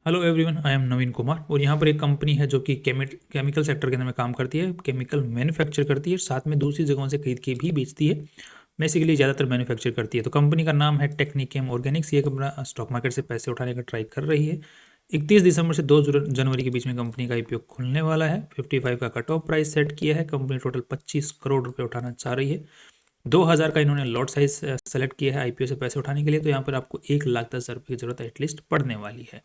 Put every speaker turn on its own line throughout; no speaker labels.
Hello everyone, I am नवीन कुमार और यहाँ पर एक कंपनी है जो कि केमिकल सेक्टर के अंदर में काम करती है। केमिकल मैन्युफैक्चर करती है, साथ में दूसरी जगहों से खरीद के भी बेचती है। बेसिकली ज़्यादातर मैन्युफैक्चर करती है। तो कंपनी का नाम है टेक्निकेम ऑर्गेनिक्स। ये कंपनी स्टॉक मार्केट से पैसे उठाने का ट्राई कर रही है। 31 दिसंबर से 2 जनवरी के बीच में कंपनी का आईपीओ खुलने वाला है। 55 का कट ऑफ प्राइस सेट किया है। कंपनी टोटल 25 करोड़ रुपये उठाना चाह रही है। 2000 का इन्होंने लॉट साइज सेलेक्ट किया है आईपीओ से पैसे उठाने के लिए। तो यहाँ पर आपको 1,10,000 रुपये की जरूरत एटलीस्ट पड़ने वाली है।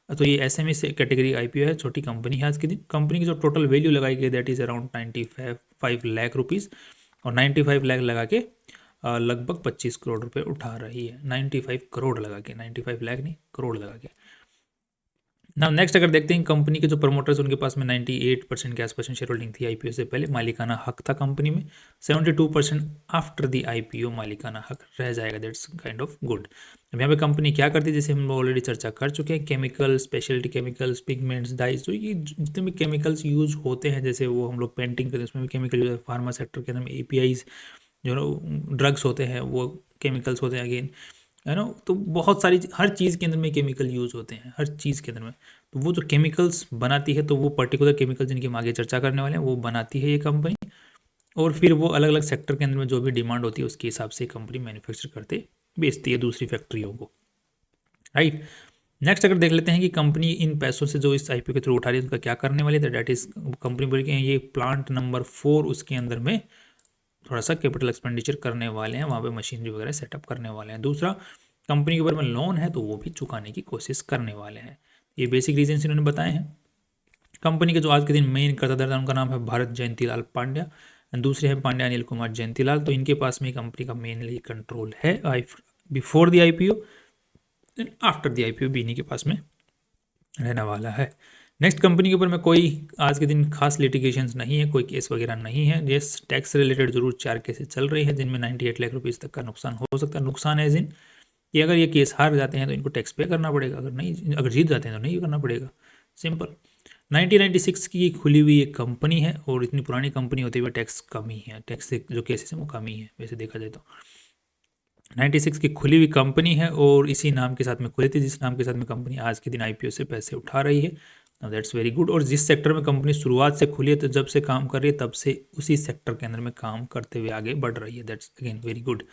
तो ये एसएमई से कैटेगरी आईपीओ है, छोटी कंपनी है आज के दिन। कंपनी की जो टोटल वैल्यू लगाई गई that is around 95 lakh rupees और 95 लाख लगा के लगभग 25 करोड़ रुपए उठा रही है। 95 करोड़ लगा के, 95 लाख नहीं, करोड़ लगा के। ना नेक्स्ट अगर देखते हैं कंपनी के जो प्रमोटर्स, उनके पास में 98% के आसपास शेयर होल्डिंग थी आईपीओ से पहले। मालिकाना हक था कंपनी में 72%। आफ्टर द आईपीओ मालिकाना हक रह जाएगा। That's kind of good. अब यहाँ पे कंपनी क्या करती है, जैसे हम लोग ऑलरेडी चर्चा कर चुके हैं, chemical, speciality chemicals, pigments, dyes, तो ये जितने भी केमिकल्स यूज होते हैं, जैसे वो हम लोग पेंटिंग करते हैं उसमें भी केमिकल यूज है। फार्मा सेक्टर के अंदर में एपीआईज जो ड्रग्स होते हैं वो केमिकल्स होते हैं अगेन, है ना। तो बहुत सारी हर चीज़ के अंदर में केमिकल यूज होते हैं, हर चीज़ के अंदर में। तो वो जो केमिकल्स बनाती है, तो वो पर्टिकुलर केमिकल जिनकी हम आगे चर्चा करने वाले हैं वो बनाती है ये कंपनी। और फिर वो अलग अलग सेक्टर के अंदर में जो भी डिमांड होती है उसके हिसाब से कंपनी मैन्युफैक्चर करते बेचती है दूसरी फैक्ट्रियों को, राइट। नेक्स्ट अगर देख लेते हैं कि कंपनी इन पैसों से जो इस आईपीओ के थ्रू उठा रही है उनका क्या करने वाली है, दैट इज कंपनी बोल के ये प्लांट नंबर 4 उसके अंदर में थोड़ा सा कैपिटल एक्सपेंडिचर करने वाले हैं, वहाँ पे मशीनरी वगैरह सेटअप करने वाले हैं। दूसरा, कंपनी के ऊपर में लोन है तो वो भी चुकाने की कोशिश करने वाले हैं। ये बेसिक रीजन इन्होंने बताए हैं। कंपनी के जो आज के दिन मेन कर्ताधर्ता उनका नाम है भारत जयंतीलाल पांड्या, दूसरे हैं पांड्या अनिल कुमार जयंतीलाल। तो इनके पास में कंपनी का मेनली कंट्रोल है before the IPO, after the IPO भी इन्हीं के पास में रहने वाला है। नेक्स्ट, कंपनी के ऊपर में कोई आज के दिन खास लिटिगेशंस नहीं है, कोई केस वगैरह नहीं है। यस, टैक्स रिलेटेड जरूर 4 केसेस चल रही है जिनमें 98 लाख रुपीज़ तक का नुकसान हो सकता है। नुकसान है जिन कि अगर ये केस हार जाते हैं तो इनको टैक्स पे करना पड़ेगा, अगर जीत जाते हैं तो नहीं करना पड़ेगा, सिंपल। 1996 की खुली हुई एक कंपनी है और इतनी पुरानी कंपनी होते हुए टैक्स कम ही है, टैक्स से जो केसेस हैं वो कम ही है वैसे देखा जाए तो। 96 की खुली हुई कंपनी है और इसी नाम के साथ में खुली थी जिस नाम के साथ में कंपनी आज के दिन आईपीओ से पैसे उठा रही है। That's very good. और जिस सेक्टर में कंपनी शुरुआत से खुली है, तो जब से काम कर रही है तब से उसी सेक्टर के अंदर में काम करते हुए आगे बढ़ रही है। That's again very good.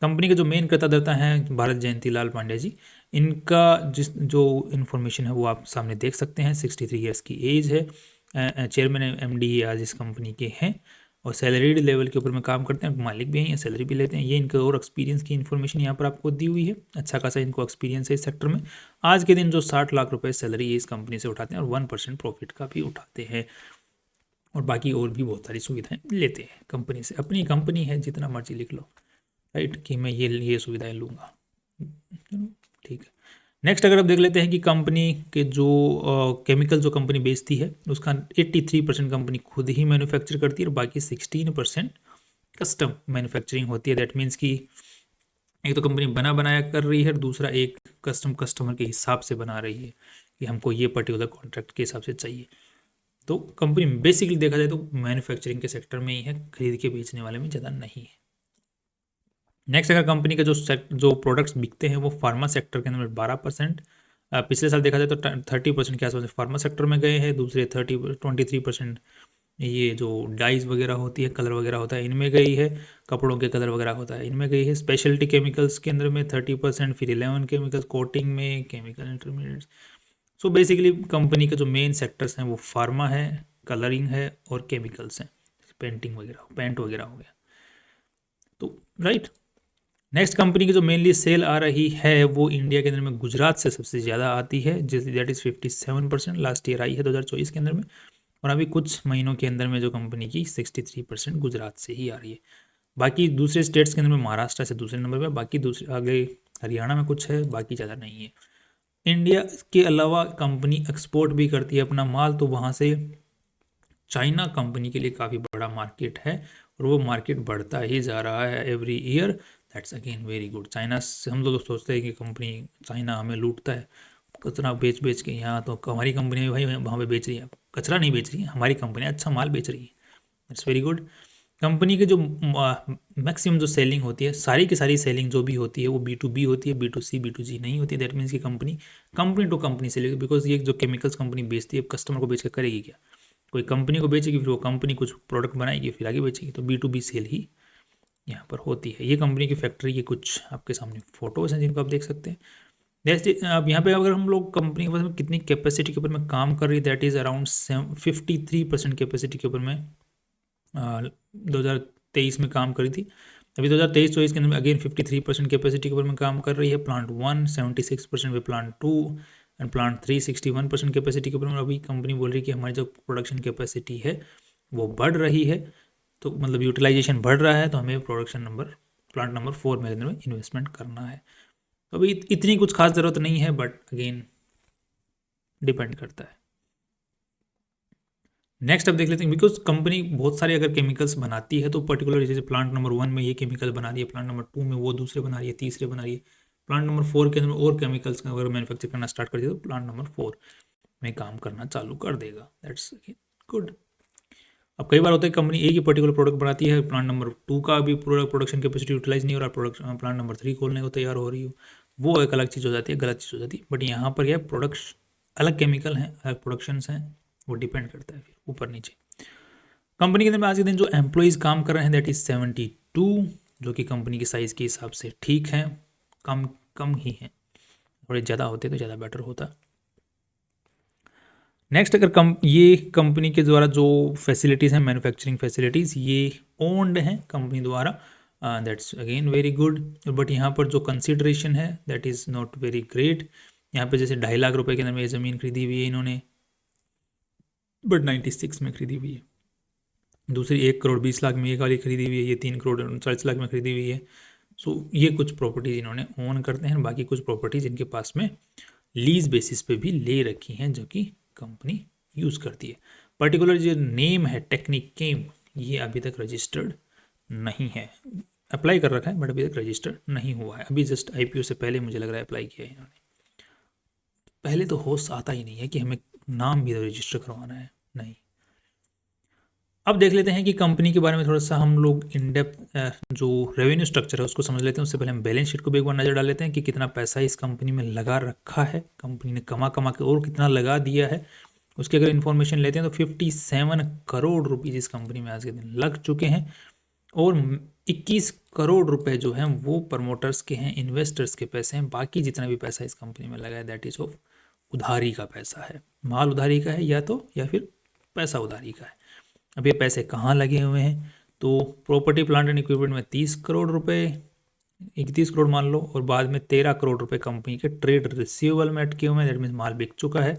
Company के जो मेन कर्ताधर्ता हैं भारत जयंतीलाल पांड्या जी, इनका जिस जो इन्फॉर्मेशन है वो आप सामने देख सकते हैं। 63 ईयर्स की एज है। चेयरमैन एमडी आज इस कंपनी के हैं और सैलरीड लेवल के ऊपर में काम करते हैं, मालिक भी हैं, सैलरी भी लेते हैं। ये इनके और एक्सपीरियंस की इन्फॉर्मेशन यहाँ पर आपको दी हुई है। अच्छा खासा इनको एक्सपीरियंस है इस सेक्टर में। आज के दिन जो 60 लाख रुपए सैलरी इस कंपनी से उठाते हैं और 1% प्रॉफिट का भी उठाते हैं और बाकी और भी बहुत सारी सुविधाएं लेते हैं कंपनी से। अपनी कंपनी है, जितना मर्जी लिख लो, राइट, कि मैं ये सुविधाएं लूँगा, ठीक है। नेक्स्ट अगर आप देख लेते हैं कि कंपनी के जो केमिकल जो कंपनी बेचती है उसका 83% कंपनी खुद ही मैन्युफैक्चर करती है और बाकी 16% कस्टम मैन्युफैक्चरिंग होती है। दैट मीन्स कि एक तो कंपनी बना बनाया कर रही है और दूसरा एक कस्टमर के हिसाब से बना रही है कि हमको ये पर्टिकुलर कॉन्ट्रैक्ट के हिसाब से चाहिए। तो कंपनी बेसिकली देखा जाए तो मैन्युफैक्चरिंग के सेक्टर में ही है, खरीद के बेचने वाले में ज़्यादा नहीं है। नेक्स्ट अगर कंपनी के जो प्रोडक्ट्स बिकते हैं वो फार्मा सेक्टर के अंदर 12%, पिछले साल देखा जाए तो 30% के आसपास फार्मा सेक्टर में गए हैं। दूसरे 23% ये जो डाइज वगैरह होती है, कलर वगैरह होता है, इनमें गई है। कपड़ों के कलर वगैरह होता है, इनमें गई है। स्पेशलिटी केमिकल्स के अंदर में 30%, फिर 11 केमिकल्स, कोटिंग में chemical intermediates. So basically company के जो मेन सेक्टर्स हैं वो फार्मा है, कलरिंग है और केमिकल्स हैं, पेंटिंग वगैरह, पेंट वगैरह हो गया, तो राइट। नेक्स्ट कंपनी की जो मेनली सेल आ रही है वो इंडिया के अंदर में गुजरात से सबसे ज़्यादा आती है, जैसे that is 57%। Last year I है 2024 के अंदर में, और अभी कुछ महीनों के अंदर में जो कंपनी की 63% गुजरात से ही आ रही है। बाकी दूसरे स्टेट्स के अंदर में महाराष्ट्र से दूसरे नंबर पर, बाकी दूसरे आगे हरियाणा में कुछ है, बाकी ज़्यादा नहीं है। इंडिया के अलावा कंपनी एक्सपोर्ट भी करती है अपना माल, तो वहाँ से चाइना कंपनी के लिए काफ़ी बड़ा मार्केट है और वो मार्केट बढ़ता ही जा रहा है every year. That's again very good. China से हम लोग सोचते हैं कि कंपनी चाइना हमें लूटता है, कचरा बेच बेच के, यहाँ तो हमारी कंपनी भाई वहाँ पे बेच रही है, कचरा नहीं बेच रही है, हमारी कंपनी अच्छा माल बेच रही है। That's very good. कंपनी के जो मैक्सिमम जो सेलिंग होती है, सारी की सारी सेलिंग जो भी होती है वो B2B होती है, B2C B2G नहीं होती है। दैट मीन्स की कंपनी टू कंपनी सेलेगी, बिकॉज ये जो केमिकल्स कंपनी बेचती है, कस्टमर को बेच कर करेगी क्या? कोई कंपनी को बेचेगी, फिर वो कंपनी कुछ प्रोडक्ट बनाएगी, फिर आगे बेचेगी। तो B2B सेल ही यहाँ पर होती है। ये कंपनी की फैक्ट्री के कुछ आपके सामने फोटोज़ हैं जिनको आप देख सकते हैं। जैसे अब यहाँ पे अगर हम लोग कंपनी के पास में कितनी कैपेसिटी के ऊपर में काम कर रही है, दैट इज़ अराउंड 53% कैपेसिटी के ऊपर में 2023 में काम करी थी। अभी 2023-24 के अंदर में अगेन 53% कैपेसिटी के ऊपर में काम कर रही है। प्लांट 1 76% पे, प्लांट 2 एंड प्लांट 3 61% कैपेसिटी के ऊपर में। अभी कंपनी बोल रही है कि हमारी जो प्रोडक्शन कैपेसिटी है वो बढ़ रही है, तो मतलब यूटिलाइजेशन बढ़ रहा है, तो हमें प्लांट नंबर 4 में अंदर में इन्वेस्टमेंट करना है। तो अभी इतनी कुछ खास ज़रूरत नहीं है, बट अगेन डिपेंड करता है। नेक्स्ट अब देख लेते हैं, बिकॉज कंपनी बहुत सारे अगर केमिकल्स बनाती है तो पर्टिकुलर जैसे प्लांट नंबर 1 में ये केमिकल बना रही है, प्लांट नंबर 2 में वो दूसरे बना रही है, तीसरे बना रही है, प्लांट नंबर 4 के अंदर और केमिकल्स का अगर मैन्युफैक्चर करना स्टार्ट कर दिया तो प्लांट नंबर 4 में काम करना चालू कर देगा। That's good. अब कई बार होता है कंपनी एक ही पर्टिकुलर प्रोडक्ट बनाती है, प्लांट नंबर 2 का भी प्रोडक्शन कैपेसिटी यूटिलाइज नहीं हो रहा, प्लांट नंबर 3 खोलने को तैयार हो रही हो, वो एक अलग चीज़ हो जाती है, गलत चीज़ हो जाती है। बट यहाँ पर यह प्रोडक्ट्स अलग केमिकल हैं, अलग प्रोडक्शंस हैं, वो डिपेंड करता है फिर ऊपर नीचे। कंपनी के अंदर में आज के दिन जो एम्प्लॉयज़ काम कर रहे हैं दैट इज़ 72, जो कि कंपनी की साइज़ के हिसाब से ठीक है, कम कम ही हैं, थोड़े ज़्यादा होते तो ज़्यादा बेटर होता। नेक्स्ट अगर ये कंपनी के द्वारा जो फैसिलिटीज़ हैं, मैन्युफैक्चरिंग फैसिलिटीज़, ये ओन्ड हैं कंपनी द्वारा, that's again very good. But यहाँ पर जो कंसिडरेशन है that is not very great. यहाँ पे जैसे 2.5 लाख रुपए के अंदर में ये ज़मीन खरीदी हुई है इन्होंने, बट 96 में खरीदी हुई है। दूसरी 1 करोड़ 20 लाख में ये वाली खरीदी हुई है, ये 3 करोड़ 39 लाख में खरीदी हुई है। सो ये कुछ प्रॉपर्टीज़ इन्होंने ओन करते हैं, बाकी कुछ प्रॉपर्टीज़ इनके पास में लीज बेसिस पे भी ले रखी हैं जो कि कंपनी यूज़ करती है। पर्टिकुलर जो नेम है टेक्निकेम, ये अभी तक रजिस्टर्ड नहीं है। अप्लाई कर रखा है बट अभी तक रजिस्टर्ड नहीं हुआ है। अभी जस्ट IPO से पहले मुझे लग रहा है अप्लाई किया है इन्होंने। पहले तो होश आता ही नहीं है कि हमें नाम भी रजिस्टर करवाना है, नहीं। अब देख लेते हैं कि कंपनी के बारे में थोड़ा सा हम लोग इन डेप्थ जो रेवेन्यू स्ट्रक्चर है उसको समझ लेते हैं। उससे पहले हम बैलेंस शीट को भी एक बार नज़र डाल लेते हैं कि कितना पैसा इस कंपनी में लगा रखा है, कंपनी ने कमा के और कितना लगा दिया है। उसकी अगर इन्फॉर्मेशन लेते हैं तो 57 करोड़ रुपीज़ इस कंपनी में आज के दिन लग चुके हैं, और 21 करोड़ रुपए जो हैं वो प्रमोटर्स के हैं, इन्वेस्टर्स के पैसे हैं। बाकी जितना भी पैसा इस कंपनी में लगा है दैट इज़ ऑफ उधारी का पैसा है, माल उधारी का है या फिर पैसा उधारी का है। अब ये पैसे कहाँ लगे हुए हैं, तो प्रॉपर्टी प्लांट एंड इक्विपमेंट में 30 करोड़ रुपए, 31 करोड़ मान लो, और बाद में 13 करोड़ रुपए कंपनी के ट्रेड रिसीवेबल में अटके हुए हैं। दैट मीन्स माल बिक चुका है,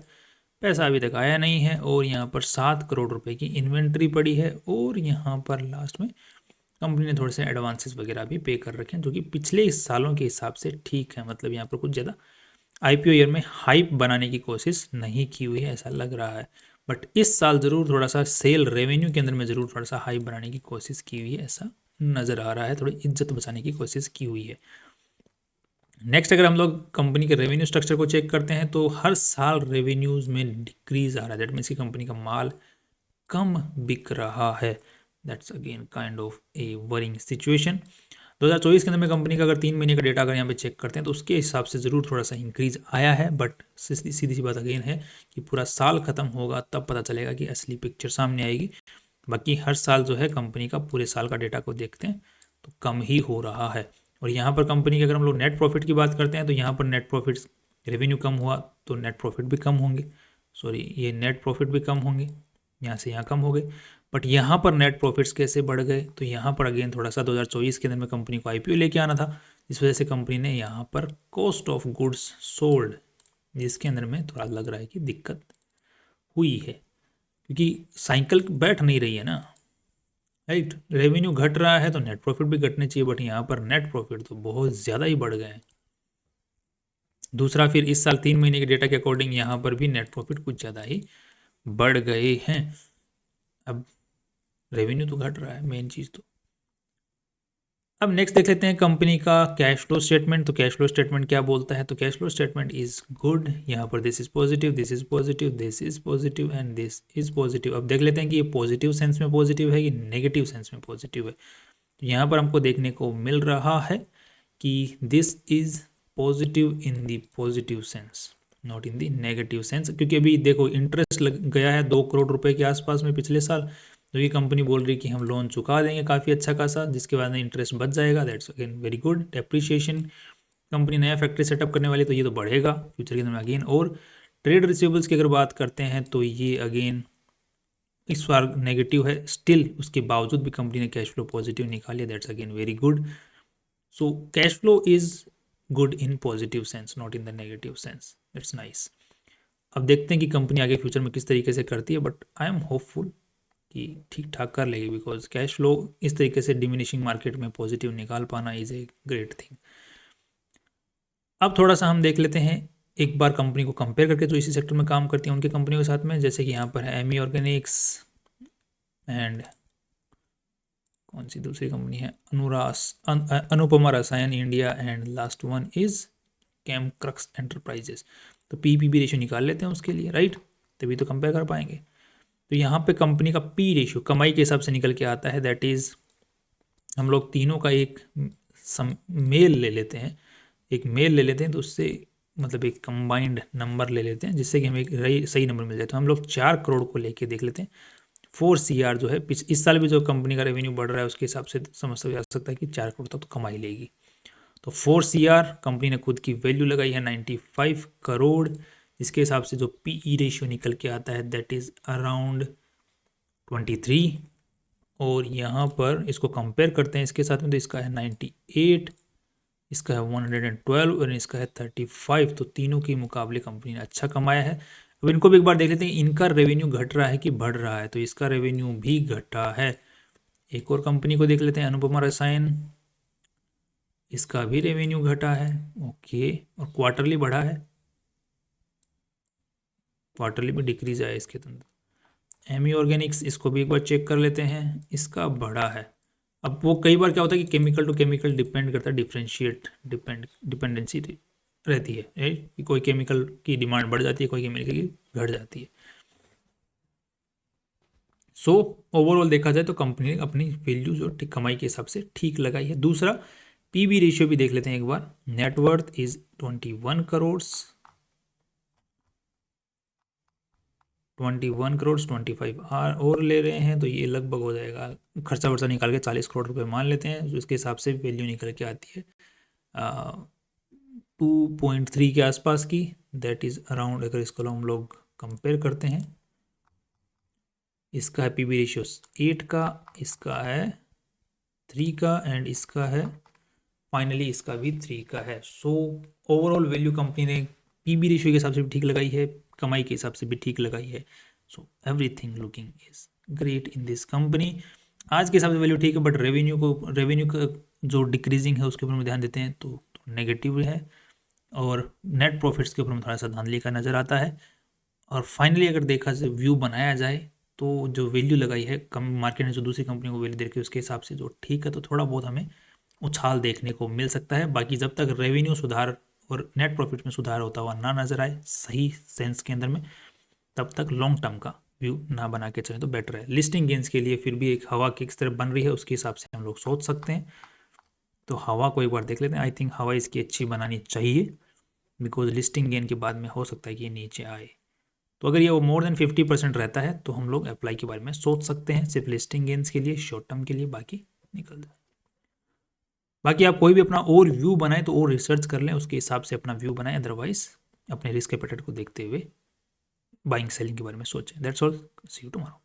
पैसा अभी तक आया नहीं है। और यहाँ पर 7 करोड़ रुपए की इन्वेंट्री पड़ी है, और यहाँ पर लास्ट में कंपनी ने थोड़े से एडवांसेस वगैरह भी पे कर रखे हैं जो कि पिछले सालों के हिसाब से ठीक है। मतलब यहाँ पर कुछ ज़्यादा IPO ईयर में हाइप बनाने की कोशिश नहीं की हुई है ऐसा लग रहा है। बट इस साल ज़रूर थोड़ा सा सेल रेवेन्यू के अंदर में ज़रूर थोड़ा सा हाइप बनाने की कोशिश की हुई है, ऐसा नज़र आ रहा है। थोड़ी इज्जत बचाने की कोशिश की हुई है। नेक्स्ट अगर हम लोग कंपनी के रेवेन्यू स्ट्रक्चर को चेक करते हैं तो हर साल रेवेन्यूज़ में डिक्रीज आ रहा है। दैट मीन्स की कंपनी का माल कम बिक रहा है। That's again kind of A worrying situation. 2024 के अंदर में कंपनी का अगर 3 महीने का डेटा अगर यहाँ पे चेक करते हैं तो उसके हिसाब से ज़रूर थोड़ा सा इंक्रीज आया है। बट सीधी सी बात अगेन है कि पूरा साल ख़त्म होगा तब पता चलेगा कि असली पिक्चर सामने आएगी। बाकी हर साल जो है कंपनी का पूरे साल का डेटा को देखते हैं तो कम ही हो रहा है। और यहाँ पर कंपनी के अगर हम लोग नेट प्रॉफिट की बात करते हैं तो यहाँ पर नेट प्रॉफिट, रेवेन्यू कम हुआ तो नेट प्रॉफिट भी कम होंगे, ये नेट प्रॉफिट भी कम होंगे, यहाँ से यहाँ कम हो गए। बट यहाँ पर नेट प्रॉफिट्स कैसे बढ़ गए, तो यहाँ पर अगेन थोड़ा सा 2024 के अंदर में कंपनी को IPO लेके आना था, इस वजह से कंपनी ने यहाँ पर कॉस्ट ऑफ गुड्स सोल्ड, जिसके अंदर में थोड़ा लग रहा है कि दिक्कत हुई है, क्योंकि साइकिल बैठ नहीं रही है ना, राइट। रेवेन्यू घट रहा है तो नेट प्रॉफिट भी घटने चाहिए, बट यहाँ पर नेट प्रॉफिट तो बहुत ज़्यादा ही बढ़ गए हैं। दूसरा फिर इस साल 3 महीने के डेटा के अकॉर्डिंग यहाँ पर भी नेट प्रॉफिट कुछ ज़्यादा ही बढ़ गए हैं। अब रेवेन्यू तो घट रहा है मेन चीज़ तो। अब नेक्स्ट देख लेते हैं कंपनी का कैश फ्लो स्टेटमेंट। तो कैश फ्लो स्टेटमेंट क्या बोलता है? तो cash flow statement is good. यहाँ पर this is positive, this is positive, this is positive and this is positive. अब देख लेते हैं कि ये पॉजिटिव सेंस में पॉजिटिव है कि नेगेटिव सेंस में पॉजिटिव है। तो यहाँ पर हमको देखने को मिल रहा है कि this is positive in the positive sense, not in the negative sense, क्योंकि अभी देखो इंटरेस्ट लग गया है 2 करोड़ रुपए के आसपास में पिछले साल। तो ये कंपनी बोल रही है कि हम लोन चुका देंगे काफ़ी अच्छा खासा, जिसके बाद में इंटरेस्ट बच जाएगा। That's again very good. Depreciation, company नया फैक्ट्री सेटअप करने वाली, तो ये तो बढ़ेगा फ्यूचर के अंदर में अगेन। और ट्रेड रिसीवेबल्स की अगर बात करते हैं तो ये अगेन इस बार नेगेटिव है, स्टिल उसके बावजूद भी कंपनी ने कैश फ्लो पॉजिटिव निकाली। That's again very good. So cash flow is good in positive sense, not in the negative sense. That's nice. अब देखते हैं कि कंपनी आगे फ्यूचर में किस तरीके से करती है, बट आई एम होपफुल कि ठीक ठाक कर लेगी, बिकॉज कैश फ्लो इस तरीके से डिमिनिशिंग मार्केट में पॉजिटिव निकाल पाना इज़ ए ग्रेट थिंग। अब थोड़ा सा हम देख लेते हैं एक बार कंपनी को कंपेयर करके जो इसी सेक्टर में काम करती हैं उनकी कंपनियों के साथ में, जैसे कि यहाँ पर है एमी ऑर्गेनिक्स एंड कौन सी दूसरी कंपनी है, Anupama Rasayan India, and last one is Chemcrux enterprises. तो पीपीबी रेशियो निकाल लेते हैं उसके लिए, राइट, तभी तो कंपेयर कर पाएंगे। तो यहाँ पे कंपनी का पी रेशियो कमाई के हिसाब से निकल के आता है। दैट इज़ हम लोग तीनों का एक मेल ले लेते हैं, एक मेल ले लेते हैं, तो उससे मतलब एक कंबाइंड नंबर ले लेते हैं जिससे कि हमें एक सही नंबर मिल जाए। तो हम लोग 4 करोड़ को लेके देख लेते हैं। 4 CR जो है इस साल भी जो कंपनी का रेवेन्यू बढ़ रहा है उसके हिसाब से समझ जा सकता है कि 4 करोड़ तक तो कमाई लेगी। तो 4 CR कंपनी ने खुद की वैल्यू लगाई है 95 करोड़, जिसके हिसाब से जो पीई रेशियो निकल के आता है दैट इज़ अराउंड 23। और यहाँ पर इसको कंपेयर करते हैं इसके साथ में, तो इसका है 98, इसका है 112 और इसका है 35। तो तीनों के मुकाबले कंपनी ने अच्छा कमाया है। अब इनको भी एक बार देख लेते हैं इनका रेवेन्यू घट रहा है कि बढ़ रहा है। तो इसका रेवेन्यू भी घटा है। एक और कंपनी को देख लेते हैं, अनुपमा रसायन, इसका भी रेवेन्यू घटा है, ओके, और क्वार्टरली बढ़ा है, क्वार्टरली भी डिक्रीज आया इसके अंदर। एमी ऑर्गेनिक्स, इसको भी एक बार चेक कर लेते हैं, इसका बढ़ा है। अब वो कई बार क्या होता है कि केमिकल टू केमिकल डिपेंड करता है, डिफ्रेंशिएट डिपेंडेंसी रहती है, राइट, कि कोई केमिकल की डिमांड बढ़ जाती है, कोई केमिकल की घट जाती है। सो ओवरऑल देखा जाए तो कंपनी ने अपनी वैल्यू जो कमाई के हिसाब से ठीक लगाई है। दूसरा पीबी रेशियो भी देख लेते हैं एक बार। नेटवर्थ इज 21 करोड़, 21 करोड़ 25 और ले रहे हैं, तो ये लगभग हो जाएगा, खर्चा वर्चा निकाल के 40 करोड़ रुपए मान लेते हैं, तो इसके हिसाब से वैल्यू निकल के आती है 2.3 के आसपास की। दैट इज़ अराउंड, अगर इसको हम लोग कंपेयर करते हैं, इसका है पीबी रेशियो 8 का, इसका है 3 का, एंड इसका है फाइनली इसका भी 3 का है। सो ओवरऑल वैल्यू कंपनी ने पीबी रेशियो के हिसाब से भी ठीक लगाई है, कमाई के हिसाब से भी ठीक लगाई है। So everything looking is great in this company. आज के हिसाब से वैल्यू ठीक है, बट रेवेन्यू का जो डिक्रीजिंग है उसके ऊपर में ध्यान देते हैं तो नेगेटिव है, और नेट प्रॉफिट्स के ऊपर में थोड़ा सा धांधली का नज़र आता है। और फाइनली अगर देखा जाए, व्यू बनाया जाए, तो जो वैल्यू लगाई है कम मार्केट ने जो दूसरी कंपनी को वैल्यू दे रखी है उसके हिसाब से जो ठीक है, तो थोड़ा बहुत हमें उछाल देखने को मिल सकता है। बाकी जब तक रेवेन्यू सुधार और नेट प्रॉफिट में सुधार होता हुआ ना नजर आए सही सेंस के अंदर में, तब तक लॉन्ग टर्म का व्यू ना बना के चलें तो बेटर है। लिस्टिंग गेंस के लिए फिर भी एक हवा किस तरह बन रही है उसके हिसाब से हम लोग सोच सकते हैं। तो हवा को एक बार देख लेते हैं। आई थिंक हवा इसकी अच्छी बनानी चाहिए, बिकॉज लिस्टिंग गेन के बाद में हो सकता है कि ये नीचे आए। तो अगर ये वो मोर देन 50% रहता है तो हम लोग अप्लाई के बारे में सोच सकते हैं, सिर्फ लिस्टिंग गेंस के लिए, शॉर्ट टर्म के लिए, बाकी निकल जाए। बाकी आप कोई भी अपना और व्यू बनाए तो और रिसर्च कर लें, उसके हिसाब से अपना व्यू बनाएं, अदरवाइज अपने रिस्क एपेटाइट को देखते हुए बाइंग सेलिंग के बारे में सोचें। That's all, see you tomorrow.